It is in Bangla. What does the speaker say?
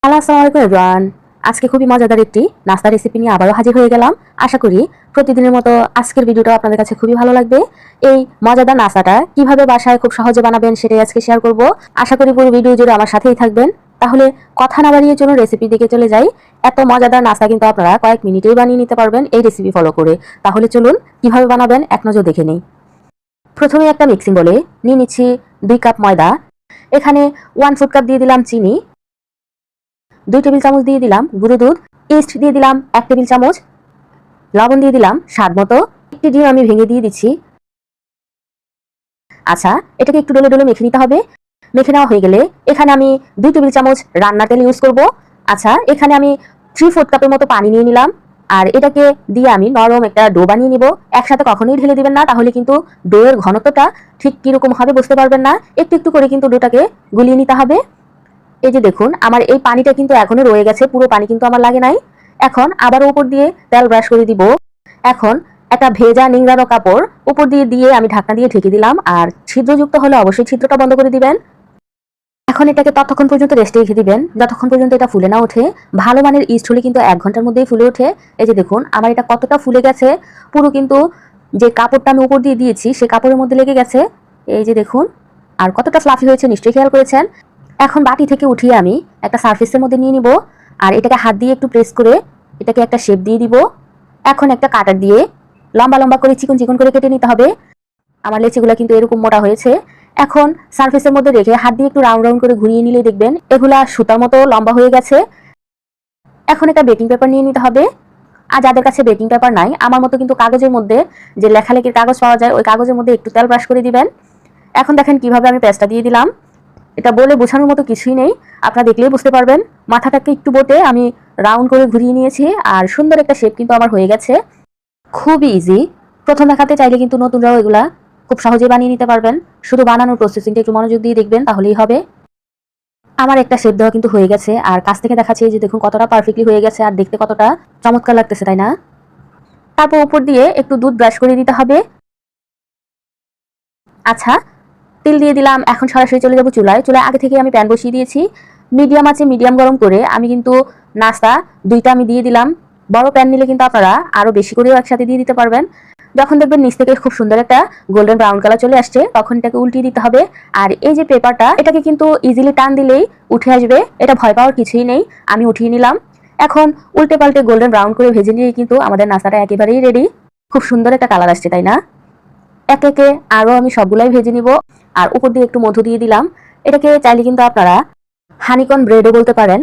হ্যালো, আসসালামু আলাইকুম এভরিওয়ান। আজকে খুবই মজাদার একটি নাস্তা রেসিপি নিয়ে আবারও হাজির হয়ে গেলাম। আশা করি প্রতিদিনের মতো আজকের ভিডিওটা আপনাদের কাছে খুবই ভালো লাগবে। এই মজাদার নাস্তাটা কিভাবে বাসায় খুব সহজে বানাবেন সেটাই আজকে শেয়ার করব। আশা করি পুরো ভিডিও জুড়ে আমার সাথেই থাকবেন। তাহলে কথা না বাড়িয়ে চলুন রেসিপির দিকে চলে যাই। এত মজাদার নাস্তা কিন্তু আপনারা কয়েক মিনিটেই বানিয়ে নিতে পারবেন এই রেসিপি ফলো করে। তাহলে চলুন কিভাবে বানাবেন এক নজর দেখে নিই। প্রথমে একটা মিক্সিং বলে নিয়ে নিচ্ছি 2 কাপ ময়দা। এখানে 1 ফুড কাপ দিয়ে দিলাম চিনি, 2 টেবিল চামচ দিয়ে দিলাম গুঁড়ো দুধ, ইস্ট দিয়ে দিলাম 1 টেবিল চামচ, লবণ দিয়ে দিলাম স্বাদ মতো। একটি ডিম আমি ভেঙে দিয়ে দিচ্ছি। আচ্ছা, এটাকে একটু ডলে ডলে মেখে নিতে হবে। মেখে নেওয়া হয়ে গেলে এখানে আমি 2 টেবিল চামচ রান্নার তেল ইউজ করব। আচ্ছা, এখানে আমি 3/4 কাপের মতো পানি নিয়ে নিলাম। আর এটাকে দিয়ে আমি নরম একটা ডো বানিয়ে নিব। একসাথে কখনোই ঢেলে দিবেন না, তাহলে কিন্তু ডোয়ের ঘনত্বটা ঠিক কিরকম হবে বুঝতে পারবেন না। একটু একটু করে কিন্তু ডোটাকে গুলিয়ে নিতে হবে। এই যে দেখুন, আমার এই পানিটা কিন্তু এখনো রয়ে গেছে, পুরো পানি কিন্তু আমার লাগে নাই। এখন আবার উপর দিয়ে তেল ব্রাশ করে দিব। এখন একটা ভেজা নিংড়ানো কাপড় উপর দিয়ে দিয়ে আমি ঢাকনা দিয়ে ঢেকে দিলাম। আর ছিদ্রযুক্ত হলে অবশ্যই ছিদ্রটা বন্ধ করে দিবেন। এখন এটাকে ততক্ষণ পর্যন্ত রেস্টে রেখে দিবেন যতক্ষণ পর্যন্ত এটা ফুলে না ওঠে। ভালো মানের ইস্ট হলে কিন্তু 1 ঘন্টার মধ্যেই ফুলে ওঠে। এই যে দেখুন, আমার এটা কতটা ফুলে গেছে, পুরো কিন্তু যে কাপড়টা আমি উপর দিয়ে দিয়েছি সে কাপড়ের মধ্যে লেগে গেছে। এই যে দেখুন, আর কতটা ফ্লাফি হয়েছে নিশ্চয়ই খেয়াল করেছেন। এখন বাটি থেকে উঠিয়ে আমি একটা সারফেসের মধ্যে নিয়ে নিব। আর এটাকে হাত দিয়ে একটু প্রেস করে এটাকে একটা শেপ দিয়ে দিব। এখন একটা কাটার দিয়ে লম্বা লম্বা করে চিকন চিকন করে কেটে নিতে হবে। আমার লেচিগুলো কিন্তু এরকম মোটা হয়েছে। এখন সারফেসের মধ্যে রেখে হাত দিয়ে একটু রাউন্ড রাউন্ড করে ঘুরিয়ে নিলে দেখবেন এগুলা সুতার মতো লম্বা হয়ে গেছে। এখন একটা বেকিং পেপার নিয়ে নিতে হবে। আর যাদের কাছে বেকিং পেপার নাই, আমার মতো কিন্তু কাগজের মধ্যে যে লেখালেখির কাগজ পাওয়া যায় ওই কাগজের মধ্যে একটু তেল ব্রাশ করে দিবেন। এখন দেখেন কিভাবে আমি পেস্টটা দিয়ে দিলাম। এটা বলে বোঝানোর মতো কিছুই নেই, আপনারা দেখলেই বুঝতে পারবেন। মাথাটাকে একটু বটে আমি রাউন্ড করে ঘুরিয়ে নিয়েছি আর সুন্দর একটা শেপ কিন্তু আমার হয়ে গেছে। খুবই ইজি। প্রথম দেখাতে চাইলে কিন্তু নতুনরাও এগুলা খুব সহজেই বানিয়ে নিতে পারবেন। শুধু বানানোর প্রসেসিংটা একটু মনোযোগ দিয়ে দেখবেন, তাহলেই হবে। আমার একটা শেপ দেওয়া কিন্তু হয়ে গেছে আর কাছ থেকে দেখাচ্ছি যে দেখুন কতটা পারফেক্টলি হয়ে গেছে আর দেখতে কতটা চমৎকার লাগতেছে, তাই না? তারপর উপর দিয়ে একটু দুধ ব্রাশ করে দিতে হবে। আচ্ছা, তেল দিয়ে দিলাম। এখন সরাসরি চলে যাব চুলায়। চুলায় আগে থেকে আমি প্যান বসিয়ে দিয়েছি। মিডিয়াম আছে, মিডিয়াম গরম করে আমি কিন্তু নাস্তা 2টা আমি দিয়ে দিলাম। বড় প্যান নিলে কিন্তু আপনারা আরো বেশি করেও একসাথে দিয়ে দিতে পারবেন। যখন দেখবেন নিচ থেকে খুব সুন্দর একটা গোল্ডেন ব্রাউন কালার চলে আসছে তখন এটাকে উল্টিয়ে দিতে হবে। আর এই যে পেপারটা, এটাকে কিন্তু ইজিলি টান দিলেই উঠে আসবে, এটা ভয় পাওয়ার কিছুই নেই। আমি উঠিয়ে নিলাম। এখন উল্টে পাল্টে গোল্ডেন ব্রাউন করে ভেজে নিয়ে কিন্তু আমাদের নাস্তাটা একেবারেই রেডি। খুব সুন্দর একটা কালার আসছে, তাই না? একে একে আরও আমি সবগুলাই ভেজে নিব। আর উপর দিয়ে একটু মধু দিয়ে দিলাম। এটাকে চাইলে কিন্তু আপনারা হানিকন ব্রেডও বলতে পারেন।